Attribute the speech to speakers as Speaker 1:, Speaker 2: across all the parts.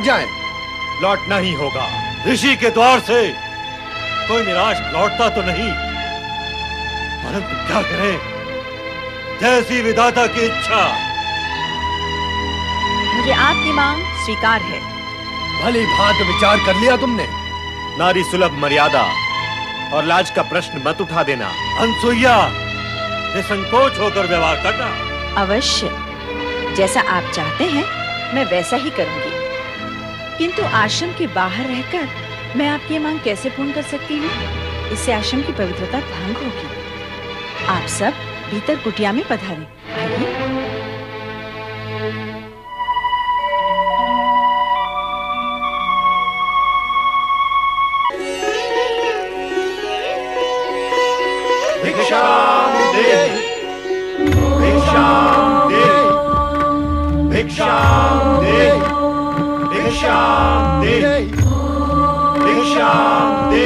Speaker 1: जाएं।
Speaker 2: लौटना ही होगा। ऋषि के द्वार से कोई निराश लौटता तो नहीं, परंतु क्या करें, जैसी विधाता की इच्छा।
Speaker 3: मुझे आपकी मांग स्वीकार है।
Speaker 1: भली भांति विचार कर लिया तुमने?
Speaker 2: नारी सुलभ मर्यादा और लाज का प्रश्न मत उठा देना। अनसुईया, निसंकोच होकर व्यवहार करना।
Speaker 3: अवश्य, जैसा आप चाहते हैं मैं वैसा ही करूंगी, किंतु आश्रम के बाहर रहकर मैं आपकी ये मांग कैसे पूर्ण कर सकती हूँ? इससे आश्रम की पवित्रता भंग होगी। आप सब भीतर कुटिया में पधारें। आइए।
Speaker 2: भिक्षाम दे, भिक्षाम दे, भिक्षाम दे, भिक्षाम दे, भिक्षाम दे।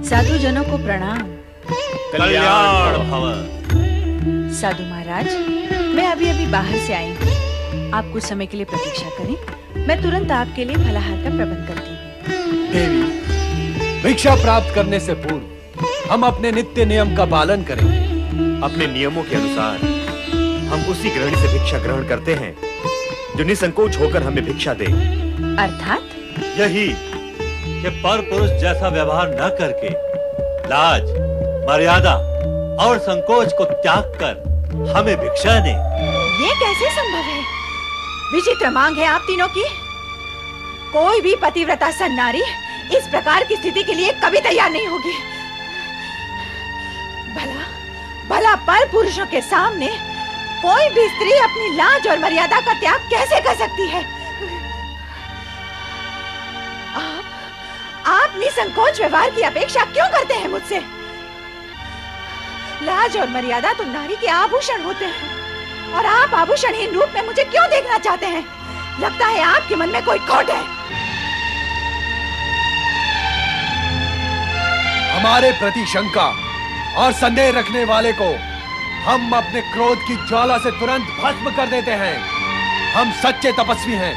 Speaker 3: साधु जनों को प्रणाम।
Speaker 2: कल्याण भव।
Speaker 3: साधु महाराज, मैं अभी अभी बाहर से आई हूँ। आप कुछ समय के लिए प्रतीक्षा करें, मैं तुरंत आपके लिए फलाहार का प्रबंध करती हूँ।
Speaker 1: देवी, भिक्षा प्राप्त करने से पूर्व हम अपने नित्य नियम का पालन करेंगे।
Speaker 2: अपने नियमों के अनुसार हम उसी गृहिणी से भिक्षा ग्रहण करते हैं जो निसंकोच होकर हमें भिक्षा दे।
Speaker 3: अर्थात
Speaker 2: यही कि पर पुरुष जैसा व्यवहार न करके लाज, मर्यादा और संकोच को त्याग कर हमें भिक्षा दे।
Speaker 3: ये कैसे संभव है? विचित्र मांग है आप तीनों की। कोई भी पतिव्रता सन्नारी इस प्रकार की स्थिति के लिए कभी तैयार नहीं होगी। भला भला पर पुरुषों के सामने कोई भी स्त्री अपनी लाज और मर्यादा का त्याग कैसे कर सकती है? आप निसंकोच व्यवहार की अपेक्षा क्यों करते हैं मुझसे? लाज और मर्यादा तो नारी के आभूषण होते हैं, और आप आभूषणहीन रूप में मुझे क्यों देखना चाहते हैं? लगता है आपके मन में कोई खोट है।
Speaker 1: हमारे प्रति शंका और संदेह रखने वाले को हम अपने क्रोध की ज्वाला से तुरंत भस्म कर देते हैं। हम सच्चे तपस्वी हैं।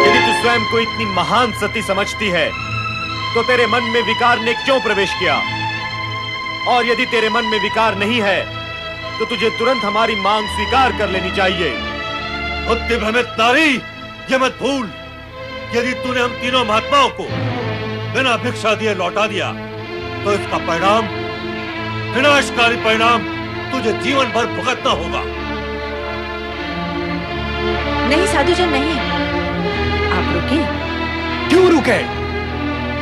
Speaker 2: यदि तू स्वयं को इतनी महान सती समझती है तो तेरे मन में विकार ने क्यों प्रवेश किया? और यदि तेरे मन में विकार नहीं है तो तुझे तुरंत हमारी मांग स्वीकार कर लेनी चाहिए। बुद्धि भ्रमित नारी, ये मत भूल, यदि तूने हम तीनों महात्माओं को बिना भिक्षा दिए लौटा दिया तो इसका परिणाम, विनाशकारी परिणाम तुझे जीवन भर भुगतना होगा।
Speaker 3: नहीं साधुजन, नहीं। आप रुके।
Speaker 1: क्यों रुके?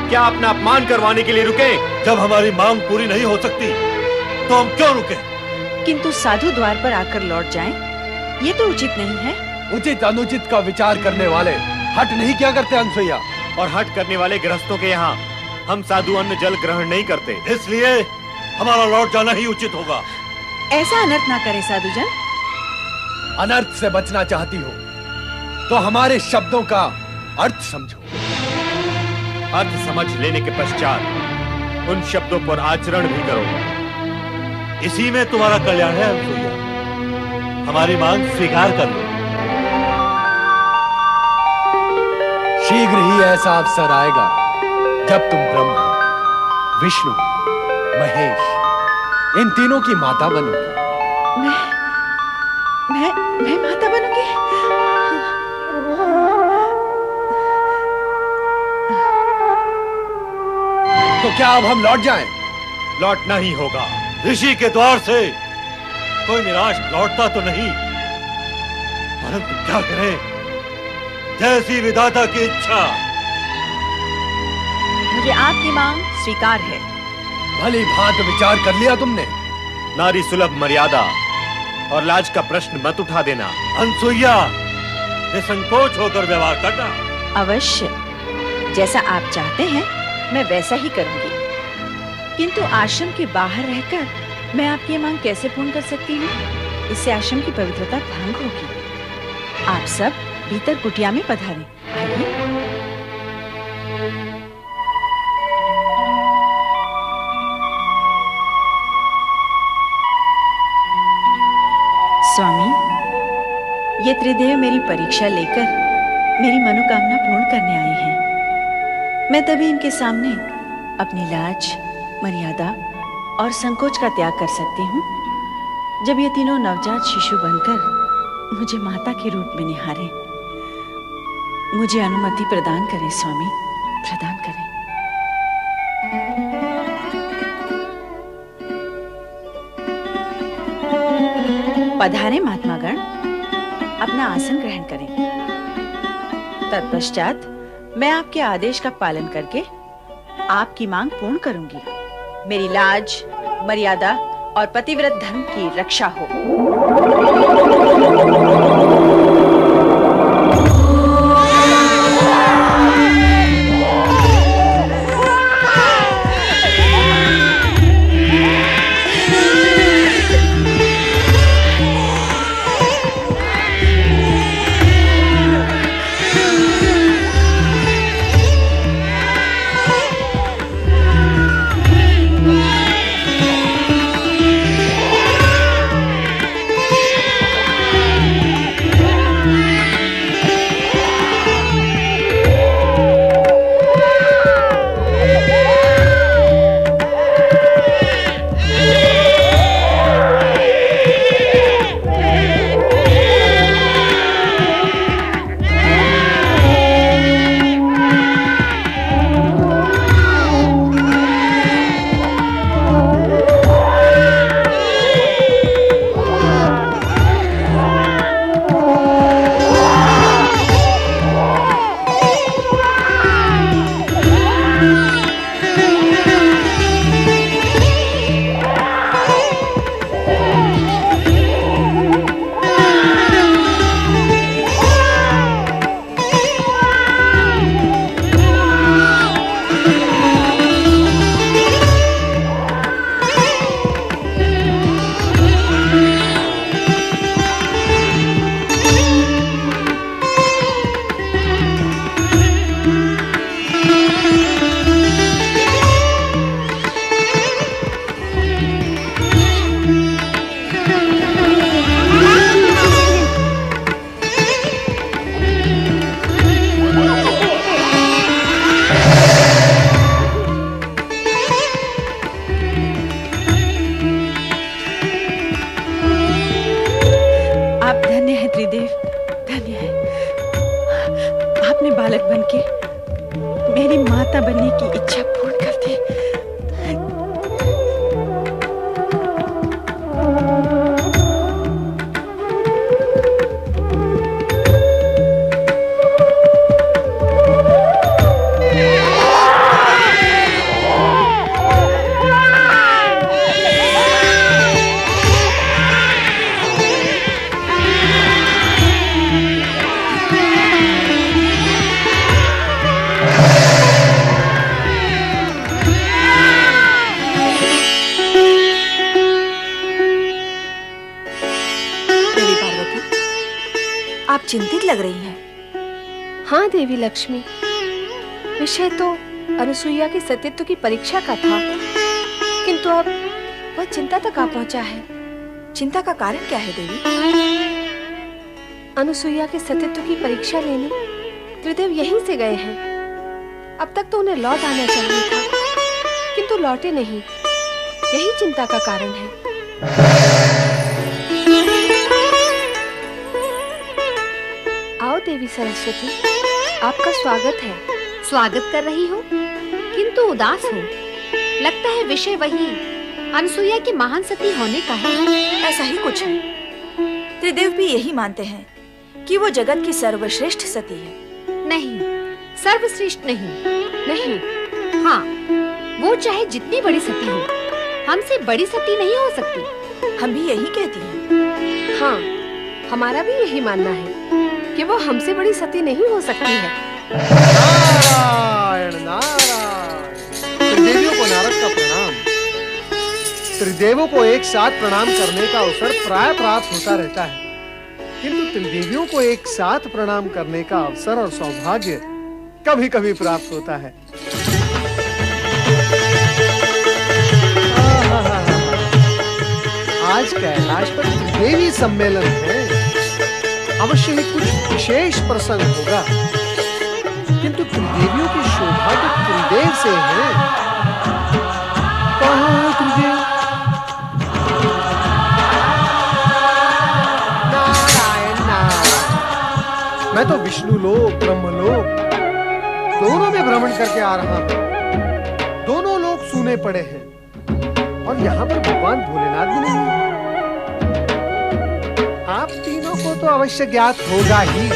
Speaker 2: क्या अपना अपमान करवाने के लिए रुके? जब हमारी मांग पूरी नहीं हो सकती तो हम क्यों रुके?
Speaker 3: किंतु साधु द्वार पर आकर लौट जाएं, ये तो उचित नहीं है।
Speaker 1: उचित अनुचित का विचार करने वाले हट नहीं क्या करते अनसुईया?
Speaker 2: और हट करने वाले गृहस्थों के यहाँ हम साधु अन्न जल ग्रहण नहीं करते, इसलिए हमारा लौट जाना ही उचित होगा।
Speaker 3: ऐसा अनर्थ ना करे साधुजन।
Speaker 1: अनर्थ से बचना चाहती हो तो हमारे शब्दों का अर्थ समझो।
Speaker 2: अर्थ समझ लेने के पश्चात उन शब्दों पर आचरण भी करो। इसी में तुम्हारा कल्याण है अनसुईया। हमारी मांग स्वीकार कर लो।
Speaker 1: शीघ्र ही ऐसा अवसर आएगा जब तुम ब्रह्मा, विष्णु, महेश इन तीनों की माता बनोगी।
Speaker 3: मैं माता बनूंगी?
Speaker 1: तो क्या अब हम लौट जाएं?
Speaker 2: लौटना ही होगा। ऋषि के द्वार से कोई निराश लौटता तो नहीं, परंतु क्या करें, जैसी विधाता की इच्छा।
Speaker 3: मुझे आपकी मांग स्वीकार है।
Speaker 1: भली भांति विचार कर लिया तुमने?
Speaker 2: नारी सुलभ मर्यादा और लाज का प्रश्न मत उठा देना। अनसुईया, निसंकोच होकर व्यवहार करना।
Speaker 3: अवश्य, जैसा आप चाहते हैं मैं वैसा ही करूंगी, किंतु आश्रम के बाहर रहकर मैं आपकी ये मांग कैसे पूर्ण कर सकती हूँ? इससे आश्रम की पवित्रता भंग होगी। आप सब भीतर कुटिया में पधारें। आइए। स्वामी, ये त्रिदेव मेरी परीक्षा लेकर मेरी मनोकामना पूर्ण करने आए हैं। मैं तभी इनके सामने अपनी लाज, मर्यादा और संकोच का त्याग कर सकती हूँ जब ये तीनों नवजात शिशु बनकर मुझे माता के रूप में निहारें। मुझे अनुमति प्रदान करें स्वामी, प्रदान करें। पधारें महात्मागण, अपना आसन ग्रहण करें। तत्पश्चात मैं आपके आदेश का पालन करके आपकी मांग पूर्ण करूंगी। मेरी लाज, मर्यादा और पतिव्रत धर्म की रक्षा हो। बालक बनके मेरी माता बनने की इच्छा पूर्ण कर दी।
Speaker 4: आप चिंतित लग रही हैं।
Speaker 5: हाँ देवी लक्ष्मी, विषय तो अनुसुईया के सतीत्व की परीक्षा का था, किंतु अब वह चिंता तक आ पहुंचा है।
Speaker 4: चिंता का कारण क्या है देवी?
Speaker 5: अनुसुईया के सतीत्व की परीक्षा लेने त्रिदेव यहीं से गए हैं। अब तक तो उन्हें लौट आना चाहिए था, किंतु लौटे नहीं। यही चिंता का कारण है। आओ देवी सरस्वती, आपका स्वागत है।
Speaker 6: स्वागत कर रही हो, किंतु उदास हो। लगता है विषय वही अनुसुईया की महान सती होने का है।
Speaker 4: ऐसा ही कुछ है। त्रिदेव भी यही मानते हैं कि वो जगत की सर्वश्रेष्ठ सती है।
Speaker 6: नहीं, सर्वश्रेष्ठ नहीं। हाँ, वो चाहे जितनी बड़ी सती हो, हमसे बड़ी सती नहीं हो सकती।
Speaker 4: हम भी यही कहती हैं।
Speaker 5: हाँ, हमारा भी यही मानना है कि वो हमसे बड़ी सती नहीं हो सकती है।
Speaker 1: नारायण नारायण। त्रिदेवियों को नारद का प्रणाम। त्रिदेवों को एक साथ प्रणाम करने का अवसर प्राय प्राप्त होता रहता है,
Speaker 7: किंतु त्रिदेवियों को एक साथ प्रणाम करने का अवसर और सौभाग्य कभी-कभी प्राप्त होता है। आज कैलाश पर त्रिदेवी सम्मेलन है। अवश्य ही कुछ विशेष प्रसंग होगा, किंतु त्रिदेवियों की शोभा तो त्रिदेव से है। कहाँ है त्रिदेव? नारायण नारायण। मैं तो विष्णु लोक, ब्रह्म लोक दोनों में भ्रमण करके आ रहा हूँ। दोनों लोग सूने पड़े हैं और यहाँ पर भगवान भोलेनाथ भी नहीं है। आप तीनों को तो अवश्य ज्ञात होगा ही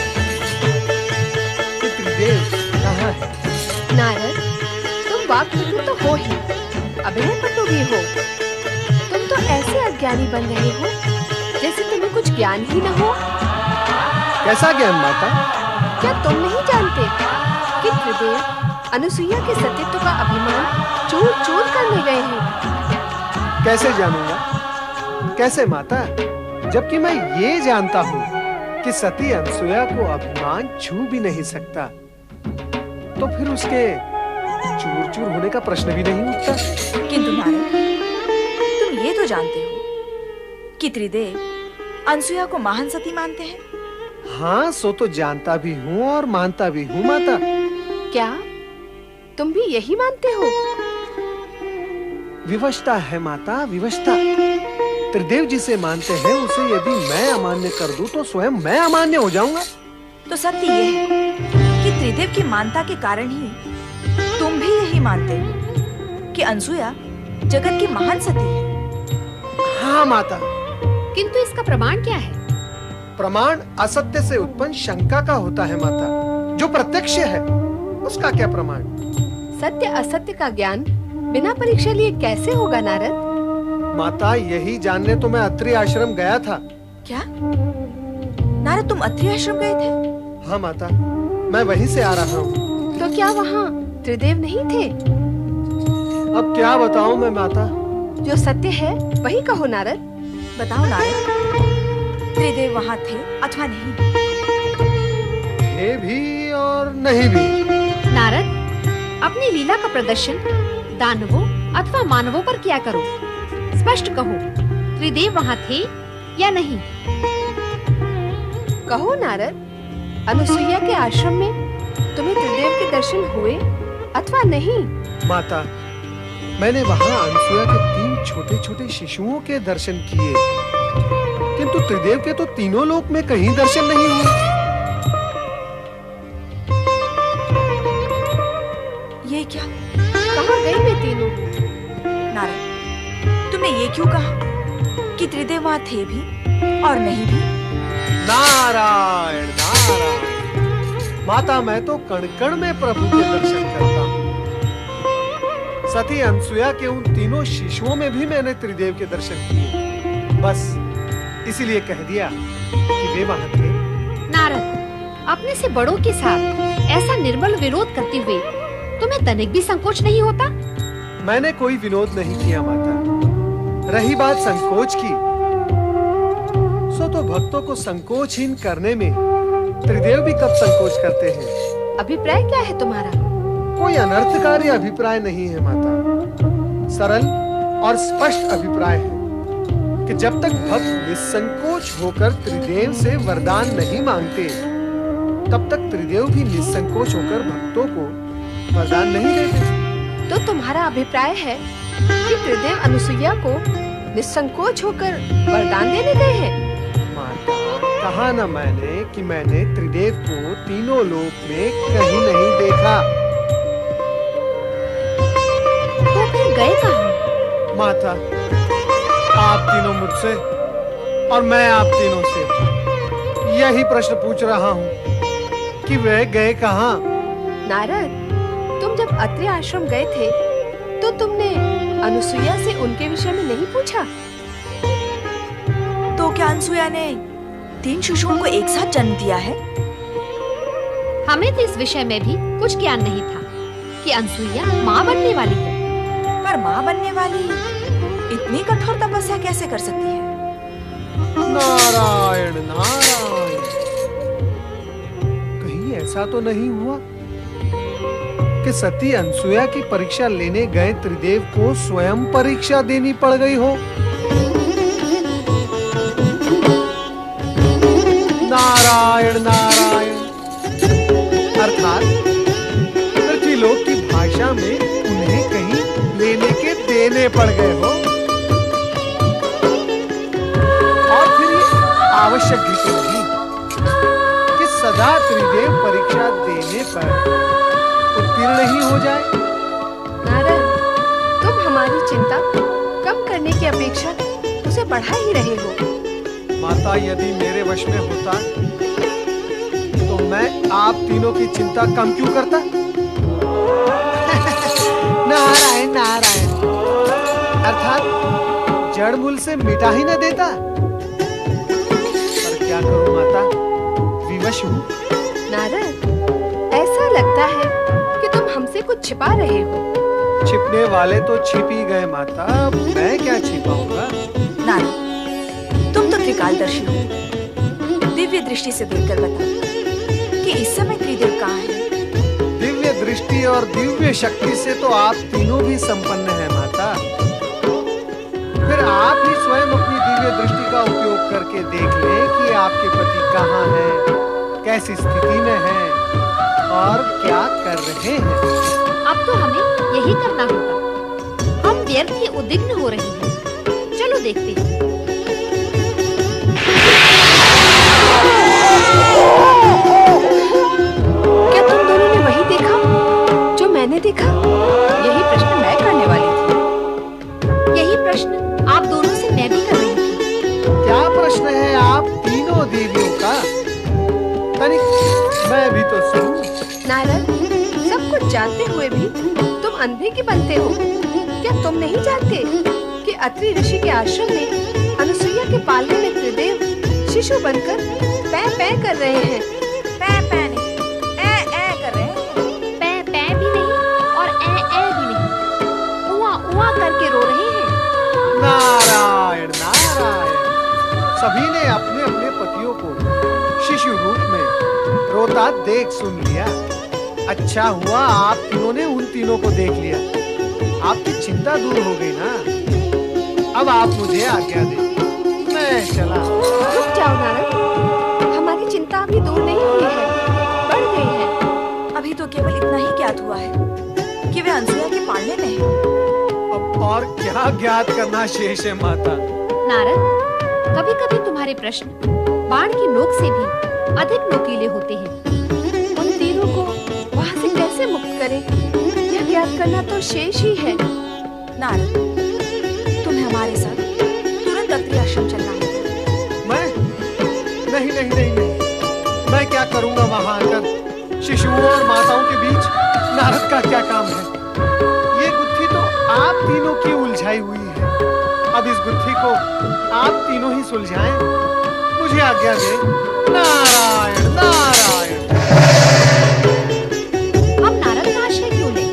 Speaker 7: कि त्रिदेव कहाँ है।
Speaker 5: नारद, तुम वाक्पटु तो हो ही, अभिनय पटु भी हो। तुम तो ऐसे अज्ञानी बन रहे हो जैसे तुम्हें कुछ ज्ञान ही न हो।
Speaker 7: कैसा ज्ञान माता?
Speaker 5: क्या तुम नहीं जानते कि त्रिदेव अनुसुईया के सतीत्व का अभिमान चूर-चूर करने गए हैं?
Speaker 7: कैसे जानूंगा? कैसे माता? जबकि मैं ये जानता हूँ कि सती अनुसुईया को अभिमान छू भी नहीं सकता, तो फिर उसके चूर-चूर होने का प्रश्न भी नहीं उठता।
Speaker 4: किंतु नारद, तुम ये तो जानते हो कि त्रिदेव अनुसुईया को महान सती मानते हैं।
Speaker 7: हाँ, सो तो जानता भी हूँ और मानता भी हूँ माता।
Speaker 5: क्या तुम भी यही मानते हो?
Speaker 7: विवशता है माता, विवशता। त्रिदेव जिसे मानते हैं उसे यदि मैं अमान्य कर दूं तो स्वयं मैं अमान्य हो जाऊंगा।
Speaker 4: तो सत्य ये है कि त्रिदेव की मानता के कारण ही तुम भी यही मानते हो कि अनुसुईया जगत की महान सती है।
Speaker 7: हाँ माता।
Speaker 6: किंतु इसका प्रमाण क्या है?
Speaker 7: प्रमाण असत्य से उत्पन्न शंका का होता है माता। जो प्रत्यक्ष है उसका क्या प्रमाण?
Speaker 5: सत्य असत्य का ज्ञान बिना परीक्षा लिए कैसे होगा नारद?
Speaker 7: माता, यही जानने तो मैं अत्रि आश्रम गया था।
Speaker 4: क्या नारद, तुम अत्रि आश्रम गए थे?
Speaker 7: हाँ माता, मैं वहीं से आ रहा हूँ।
Speaker 5: तो क्या वहाँ त्रिदेव नहीं थे?
Speaker 7: अब क्या बताऊँ मैं माता?
Speaker 5: जो सत्य है वही कहो नारद।
Speaker 4: बताओ नारद, त्रिदेव वहाँ थे अथवा नहीं?
Speaker 7: थे भी और नहीं भी।
Speaker 6: नारद, अपनी लीला का प्रदर्शन दानवों अथवा मानवों पर किया करो। स्पष्ट कहो, त्रिदेव वहाँ थे या नहीं?
Speaker 5: कहो नारद, अनुसुईया के आश्रम में तुम्हें त्रिदेव के दर्शन हुए अथवा नहीं?
Speaker 7: माता, मैंने वहाँ अनुसुईया के 3 छोटे-छोटे शिशुओं के दर्शन किए, किंतु त्रिदेव के तो तीनों लोक में कहीं दर्शन नहीं हुए।
Speaker 4: ये क्या?
Speaker 5: कहाँ गए वे तीनों?
Speaker 4: नारद, तुमने ये क्यों कहा कि त्रिदेव वहाँ थे भी और नहीं भी?
Speaker 7: नारायण नारायण। माता, मैं तो कण-कण में प्रभु के दर्शन करता हूँ। सती अनुसुईया के उन तीनों शिशुओं में भी मैंने त्रिदेव के दर्शन किए। बस इसीलिए कह दिया कि वे वहाँ थे।
Speaker 6: नारद, अपने से बड़ों के साथ ऐसा निर्बल विरोध करते हुए तुम्हें तनिक भी संकोच नहीं होता?
Speaker 7: मैंने कोई विनोद नहीं किया माता। रही बात संकोच की, सो तो भक्तों को संकोचहीन करने में त्रिदेव भी कब संकोच करते हैं।
Speaker 5: अभिप्राय क्या है तुम्हारा?
Speaker 7: कोई अनर्थकारी अभिप्राय नहीं है माता। सरल और स्पष्ट अभिप्राय है कि जब तक भक्त निसंकोच होकर त्रिदेव से वरदान नहीं मांगते, तब तक त्रिदेव भी निसंकोच होकर भक्तों को वरदान नहीं देते।
Speaker 5: तो तुम्हारा अभिप्राय है कि त्रिदेव अनुसुईया को निसंकोच होकर वरदान देने गए हैं?
Speaker 7: माता, कहा न मैंने कि मैंने त्रिदेव को तीनों लोक में कहीं नहीं देखा।
Speaker 6: तो फिर गए कहाँ?
Speaker 7: माता, आप तीनों मुझसे और मैं आप तीनों से यही प्रश्न पूछ रहा हूँ कि वे गए कहाँ?
Speaker 5: नारद, तुम जब अत्रि आश्रम गए थे तो तुमने अनुसुईया से उनके विषय में नहीं पूछा?
Speaker 4: तो क्या अनुसुईया ने 3 शिशुओं को एक साथ जन्म दिया है?
Speaker 6: हमें तो इस विषय में भी कुछ ज्ञान नहीं था कि अनुसुईया माँ बनने वाली है।
Speaker 4: पर माँ बनने वाली इतनी कठोर तपस्या कैसे कर सकती है?
Speaker 7: नारायण नारायण, कहीं ऐसा तो नहीं हुआ कि सती अनसुया की परीक्षा लेने गए त्रिदेव को स्वयं परीक्षा देनी पड़ गई हो? नारायण नारायण, अर्थात पृथ्वीलोक की भाषा में उन्हें कहीं लेने के देने पड़ गए हो। और फिर ये आवश्यक भी तो नहीं कि सदा त्रिदेव परीक्षा देने पर उत्तीर्ण ही हो जाए।
Speaker 5: नारद, तुम हमारी चिंता कम करने की अपेक्षा उसे बढ़ा ही रहे हो।
Speaker 7: माता, यदि मेरे वश में होता तो मैं आप तीनों की चिंता कम क्यों करता? नारायण नारायण, अर्थात जड़ मूल से मिटा ही न देता। पर क्या करूं माता, विवश हूं।
Speaker 5: नारद, ऐसा लगता है कि तुम हमसे कुछ छिपा रहे हो।
Speaker 7: छिपने वाले तो छिप ही गए माता, अब मैं क्या छिपाऊंगा?
Speaker 4: नारद, तुम तो त्रिकालदर्शी हो। दिव्य दृष्टि से देखकर बता कि इस समय त्रिदेव कहाँ है?
Speaker 7: दिव्य दृष्टि और दिव्य शक्ति से तो आप तीनों भी संपन्न हैं माता। फिर आप ही स्वयं अपनी दिव्य दृष्टि का उपयोग करके देख लें कि आपके पति कहाँ हैं, कैसी स्थिति में हैं और क्या कर रहे हैं।
Speaker 6: अब तो हमें यही करना होगा। हम व्यर्थ ही उद्विग्न हो रहे हैं। चलो देखते हैं।
Speaker 5: क्या तुम दोनों ने वही देखा जो मैंने देखा?
Speaker 3: यही प्रश्न मैं करने वाली थी।
Speaker 6: यही प्रश्न आप दोनों से मैं भी कर रही थी।
Speaker 7: क्या प्रश्न है आप तीनों देवियों का? तनिक मैं भी तो सुनूं।
Speaker 5: नारद, सब कुछ जानते हुए भी तुम अंधे की बनते हो। क्या तुम नहीं जानते कि अत्रि ऋषि के आश्रम में अनुसुईया के पालने में त्रिदेव शिशु बनकर पै पै कर रहे हैं?
Speaker 4: पै पै नहीं, ए कर रहे हैं।
Speaker 6: पै पै भी नहीं और ए भी नहीं, उआ उआ करके रो रहे हैं।
Speaker 7: नारायण नारायण, सभी ने अपने अपने पतियों को शिशु रूप में रोता देख सुन लिया। अच्छा हुआ आप तीनों ने उन तीनों को देख लिया, आपकी चिंता दूर हो गई ना। अब आप मुझे आज्ञा दें, मैं चला।
Speaker 5: रुक जाओ नारद, हमारी चिंता अभी दूर नहीं हुई है, बढ़ गई है।
Speaker 4: अभी तो केवल इतना ही ज्ञात हुआ है कि वे अनसुया के पालने में हैं।
Speaker 7: अब और क्या ज्ञात करना शेष है माता?
Speaker 6: नारद, कभी कभी तुम्हारे प्रश्न बाण की नोक से भी अधिक नोकीले होते हैं।
Speaker 5: उन तीनों को वहाँ से कैसे मुक्त करें, यह ज्ञात करना तो शेष ही है।
Speaker 4: नारद, तुम्हें हमारे साथ तुरंत अत्रि आश्रम चलना होगा।
Speaker 7: मैं नहीं नहीं नहीं नहीं, मैं क्या करूंगा वहां आकर? शिशुओं और माताओं के बीच नारद का क्या काम है? ये गुत्थी तो आप तीनों की उलझाई हुई है। अब इस गुत्थी को आप तीनों ही सुलझाएं। मुझे आज्ञा दें। नारायण नारायण।
Speaker 6: हम नारद का आश्रय क्यों लें?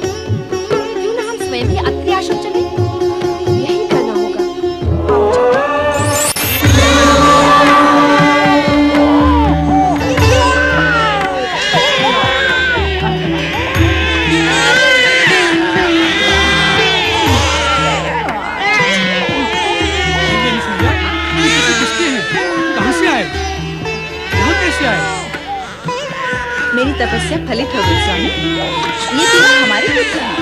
Speaker 6: क्यों ना हम स्वयं ही अत्रि आश्रम चलें?
Speaker 5: यही करना होगा।
Speaker 3: मेरी तपस्या फलित हो गई स्वामी। ये तीनों हमारे पुत्र हैं।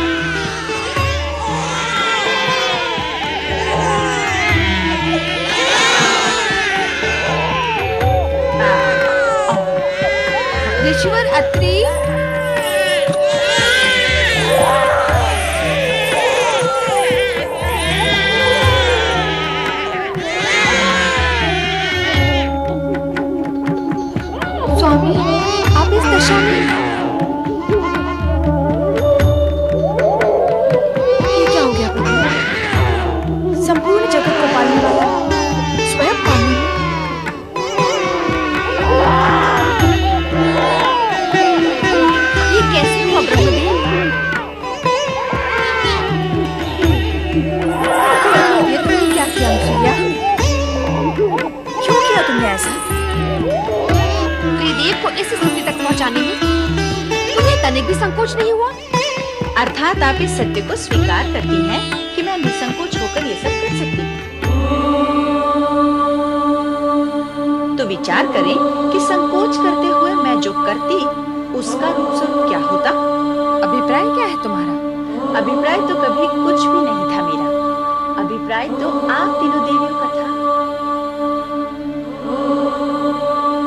Speaker 5: ऋषिवर अत्रि, स्वामी आप इस दशा में? ये क्या हो गया प्रभु?
Speaker 4: संपूर्ण जगत को पालने वाला स्वयं पालने में।
Speaker 6: ये कैसे हुआ ब्रह्म संकोच नहीं हुआ?
Speaker 3: अर्थात आप इस सत्य को स्वीकार करती हैं कि मैं निसंकोच होकर ये सब कर सकती हूँ। तो विचार करें कि संकोच करते हुए मैं जो करती उसका रूप स्वरूप क्या होता।
Speaker 5: अभिप्राय क्या है तुम्हारा?
Speaker 3: अभिप्राय तो कभी कुछ भी नहीं था मेरा। अभिप्राय तो आप तीनों देवियों का था,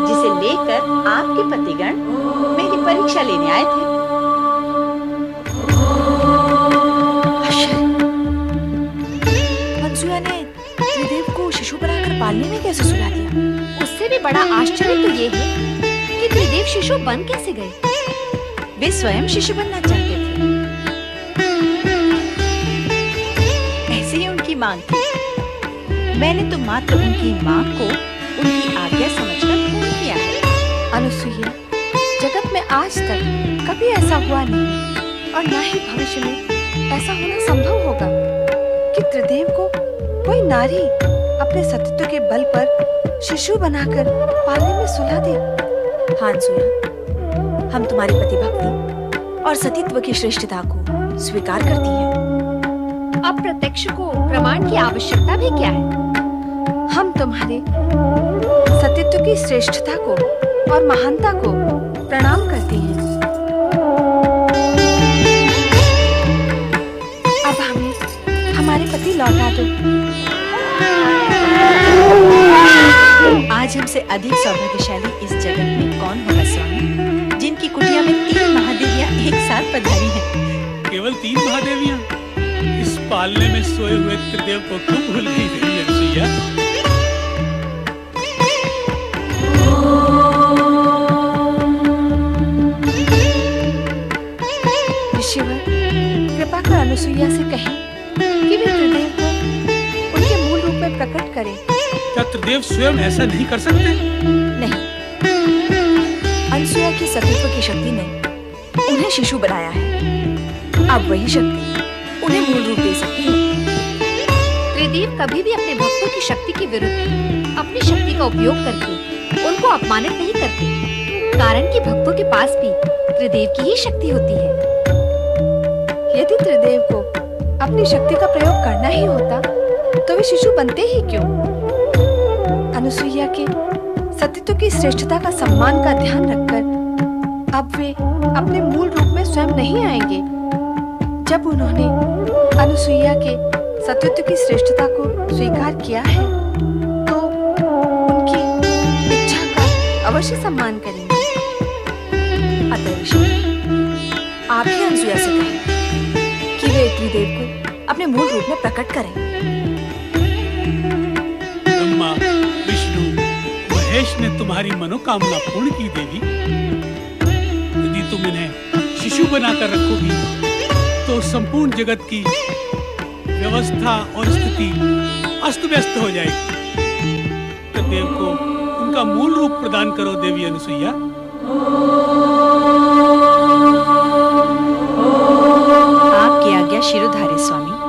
Speaker 3: जिसे लेकर आपके पतिगण मेरी परीक्षा लेने आए थे।
Speaker 4: अनसुया ने त्रिदेव को शिशु बनाकर पालने में कैसे सुला दिया?
Speaker 6: उससे भी बड़ा आश्चर्य तो ये है कि त्रिदेव शिशु बन कैसे गए?
Speaker 3: वे स्वयं शिशु बनना चाहते थे, ऐसी ही उनकी मांग थी। मैंने तो मात्र उनकी मांग को उनकी आज्ञा समझकर पूर्ण किया है।
Speaker 5: अनुसुईया, जगत में आज तक कभी ऐसा हुआ नहीं और ना ही भविष्य में ऐसा होना संभव होगा कि त्रिदेव को कोई नारी अपने सतीत्व के बल पर शिशु बनाकर पालने में सुला दे।
Speaker 4: हाँ अनसुया, हम तुम्हारी पतिभक्ति और सतीत्व की श्रेष्ठता को स्वीकार करती हैं।
Speaker 6: अब प्रत्यक्ष को प्रमाण की आवश्यकता भी क्या है?
Speaker 5: हम तुम्हारे सतीत्व की श्रेष्ठता को और महानता को प्रणाम करती हैं। अब हमें हमारे पति लौटा दो।
Speaker 3: आज हमसे अधिक सौभाग्यशाली इस जगत में कौन होगा स्वामी, जिनकी कुटिया में 3 महादेवियां एक साथ पधारी हैं।
Speaker 8: केवल 3 महादेवियां? इस पालने में सोए हुए त्रिदेव को क्यों भूल गई देवी अनसुईया?
Speaker 5: ऋषिवर, कृपा कर अनुसुईया से कहें कि वे त्रिदेव को उनके मूल रूप में प्रकट करें।
Speaker 8: क्या त्रिदेव स्वयं ऐसा नहीं कर सकते?
Speaker 4: नहीं, अनसुया की सतीत्व की शक्ति ने उन्हें शिशु बनाया है। अब वही शक्ति उन्हें मूल रूप दे सकती है।
Speaker 6: त्रिदेव कभी भी अपने भक्तों की शक्ति के विरुद्ध अपनी शक्ति का उपयोग करके उनको अपमानित नहीं करते, कारण कि भक्तों के पास भी त्रिदेव की ही शक्ति होती है।
Speaker 5: यदि त्रिदेव को अपनी शक्ति का प्रयोग करना ही होता तो वे शिशु बनते ही क्यों? अनुसुईया के सतीत्व की श्रेष्ठता का सम्मान का ध्यान रखकर अब वे अपने मूल रूप में स्वयं नहीं आएंगे। जब उन्होंने अनुसुईया के सतीत्व की श्रेष्ठता को स्वीकार किया है तो उनकी इच्छा का अवश्य सम्मान करेंगे।
Speaker 4: अतः ऋषि, आप ही अनसुया से कहें कि वे त्रिदेव को अपने मूल रूप में प्रकट करें।
Speaker 8: ब्रह्मा, विष्णु, महेश ने तुम्हारी मनोकामना पूर्ण की देवी। यदि तुम इन्हें शिशु बनाकर रखोगी तो संपूर्ण जगत की व्यवस्था और स्थिति अस्त व्यस्त हो जाएगी। त्रिदेव को उनका मूल रूप प्रदान करो देवी अनसुईया।
Speaker 3: आपकी आज्ञा शिरोधार्य स्वामी।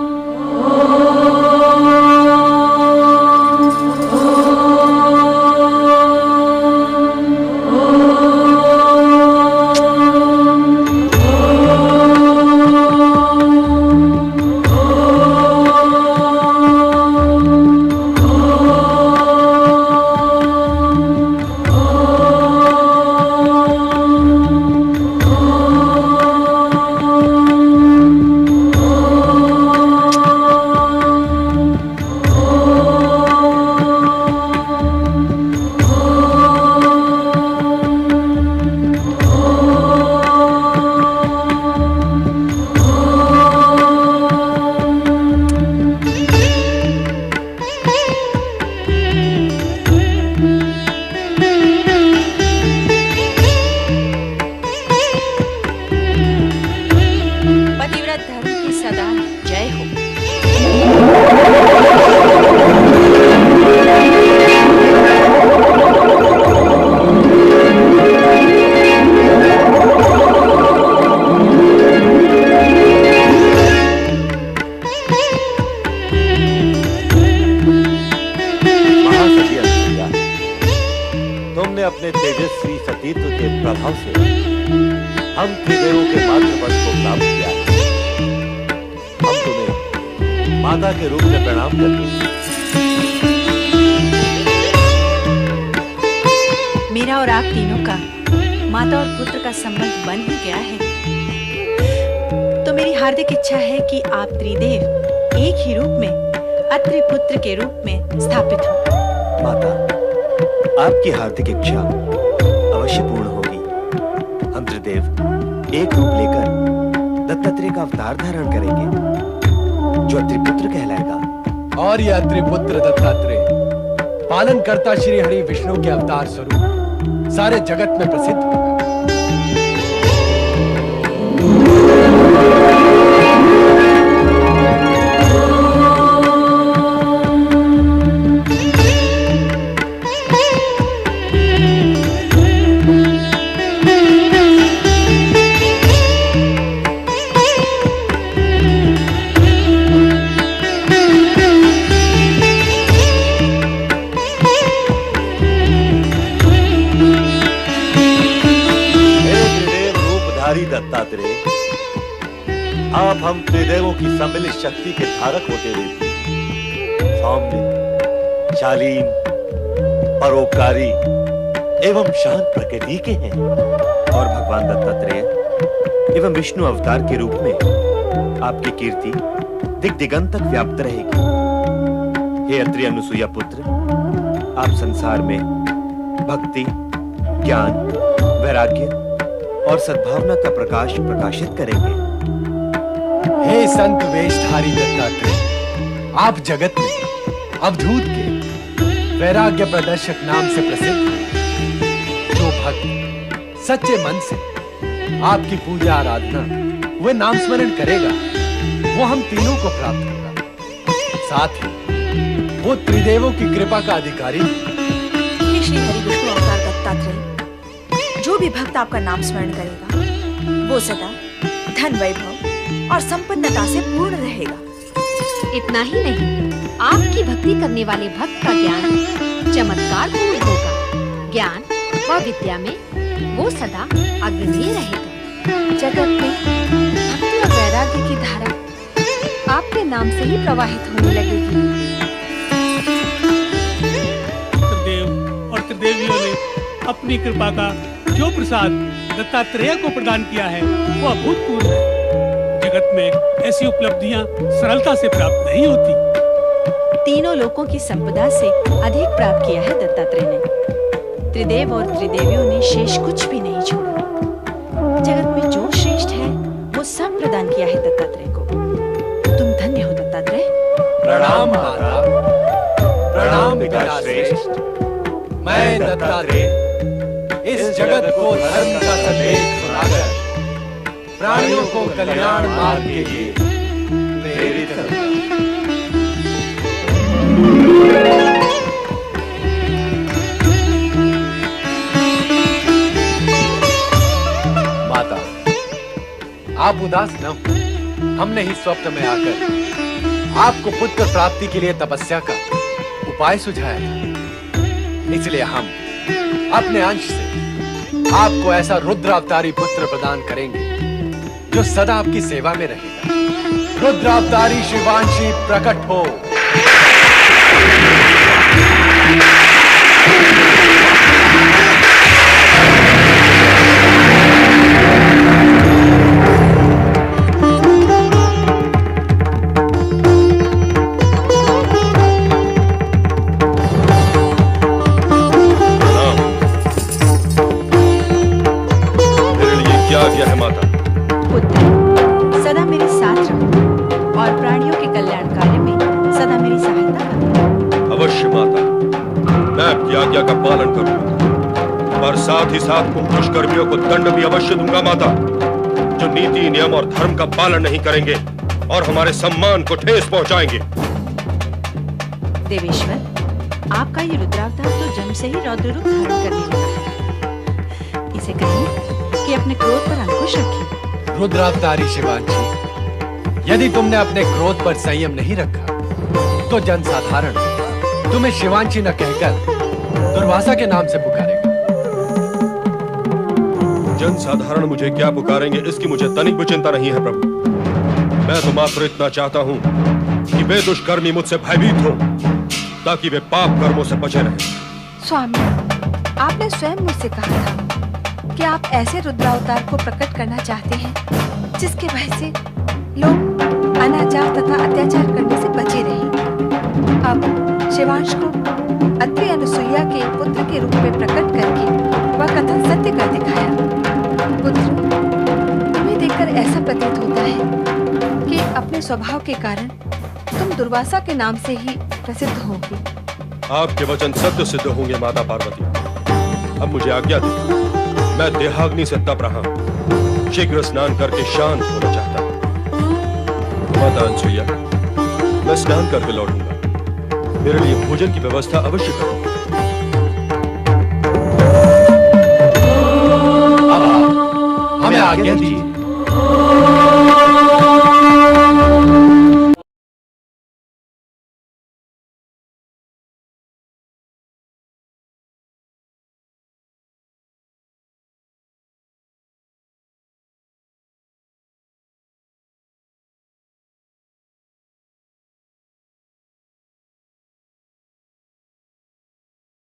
Speaker 2: अपने तेजस्वी सतीत्व के प्रभाव से हम त्रिदेवों के एकमात्र पद को प्राप्त किया है। हम तुम्हें माता के रूप में प्रणाम करते हैं।
Speaker 3: मेरा और आप तीनों का माता और पुत्र का संबंध बन ही गया है, तो मेरी हार्दिक इच्छा है कि आप त्रिदेव एक ही रूप में अत्रि पुत्र के रूप में स्थापित हो।
Speaker 2: माता, आपकी हार्दिक इच्छा अवश्य पूर्ण होगी। हम त्रिदेव एक रूप लेकर दत्तात्रेय का अवतार धारण करेंगे, जो अत्रिपुत्र कहलाएगा।
Speaker 1: और यह अत्रिपुत्र दत्तात्रेय पालनकर्ता श्री हरि विष्णु के अवतार स्वरूप सारे जगत में प्रसिद्ध होगा।
Speaker 2: दत्तात्रेय, आप हम त्रिदेवों की सम्मिलित शक्ति के धारक होते हुए सौम्य, शालीन, परोपकारी एवं शांत प्रकृति के हैं। और भगवान दत्तात्रेय एवं विष्णु अवतार के रूप में आपकी कीर्ति दिग दिगंत तक व्याप्त रहेगी। हे अत्रि अनुसुईया पुत्र, आप संसार में भक्ति, ज्ञान, वैराग्य और सद्भावना का प्रकाश प्रकाशित करेंगे।
Speaker 1: हे संत वेशधारी दत्तात्रेय, आप जगत में अवधूत के वैराग्य प्रदर्शक नाम से प्रसिद्ध हैं। जो भक्त सच्चे मन से आपकी पूजा आराधना वे नाम स्मरण करेगा, वो हम तीनों को प्राप्त होगा। साथ ही वो त्रिदेवों की कृपा का अधिकारी।
Speaker 4: हे श्री हरि विष्णु अवतार दत्तात्रेय, जो भी भक्त आपका नाम स्मरण करेगा वो सदा धन, वैभव और संपन्नता से पूर्ण रहेगा।
Speaker 6: इतना ही नहीं, आपकी भक्ति करने वाले भक्त का ज्ञान चमत्कार पूर्ण होगा। ज्ञान व विद्या में वो सदा अग्रणीय रहेगा। जगत में भक्ति और वैराग्य की धारा आपके नाम से ही प्रवाहित होने लगेगी।
Speaker 8: त्रिदेव और त्रिदेवियों ने अपनी कृपा का जो प्रसाद दत्तात्रेय को प्रदान किया है वो अभूतपूर्व है। जगत में ऐसी उपलब्धियां सरलता से प्राप्त नहीं होती।
Speaker 3: तीनों लोकों की संपदा से अधिक प्राप्त किया है दत्तात्रेय ने। त्रिदेव और त्रिदेवियों ने शेष कुछ भी नहीं छोड़ा। जगत में जो श्रेष्ठ है वो सब प्रदान किया है दत्तात्रेय को। तुम धन्य हो दत्तात्रेय।
Speaker 1: प्रणाम माता, प्रणाम पिता श्रेष्ठ। मैं दत्तात्रेय इस जगत को धर्म का संदेश सुनाकर प्राणियों को कल्याण मार्ग के लिए प्रेरित करूंगा। माता, आप उदास न हो। हमने ही स्वप्न में आकर आपको पुत्र प्राप्ति के लिए तपस्या का उपाय सुझाया था। इसलिए हम अपने अंश से आपको ऐसा रुद्रावतारी पुत्र प्रदान करेंगे जो सदा आपकी सेवा में रहेगा। रुद्रावतारी शिवांशी प्रकट हो।
Speaker 9: साथ ही साथ कुछ दुष्कर्मियों को दंड भी अवश्य दूंगा माता, जो नीति, नियम और धर्म का पालन नहीं करेंगे और हमारे सम्मान को ठेस पहुंचाएंगे।
Speaker 3: देवेश्वर, आपका ये रुद्रावतार तो जन्म से ही रौद्र रूप धारण करने लगा है। इसे कहिए कि अपने क्रोध पर अंकुश रखिए।
Speaker 1: रुद्रावतारी शिवांशी, यदि तुमने अपने क्रोध पर संयम नहीं रखा तो जनसाधारण तुम्हें शिवांशी न कहकर दुर्वासा के नाम से पुकारेगा।
Speaker 9: जनसाधारण मुझे क्या पुकारेंगे इसकी मुझे तनिक भी चिंता नहीं है प्रभु। मैं तो मात्र इतना चाहता हूँ कि वे दुष्कर्मी मुझसे भयभीत हो, ताकि वे पाप कर्मों से बचे रहें।
Speaker 5: स्वामी, आपने स्वयं मुझसे कहा था कि आप ऐसे रुद्रावतार को प्रकट करना चाहते हैं जिसके भय से लोग अनाचार तथा अत्याचार करने से बचे रहें। अब शिवांश को अत्रि अनुसुईया के पुत्र के रूप में प्रकट करके वह कथन सत्य कर दिखाया। पुत्र, तुम्हें देखकर ऐसा प्रतीत होता है कि अपने स्वभाव के कारण तुम दुर्वासा के नाम से ही प्रसिद्ध होगे।
Speaker 9: आपके वचन सत्य सिद्ध होंगे माता पार्वती। अब मुझे आज्ञा दे, मैं देहाग्नि से तप रहा हूँ, शीघ्र स्नान करके शांत होना चाहता हूँ। माता अनसुईया, मैं स्नान करके लौटूंगा, मेरे लिए भोजन की व्यवस्था अवश्य करो।
Speaker 1: हमें आज्ञा दीजिए।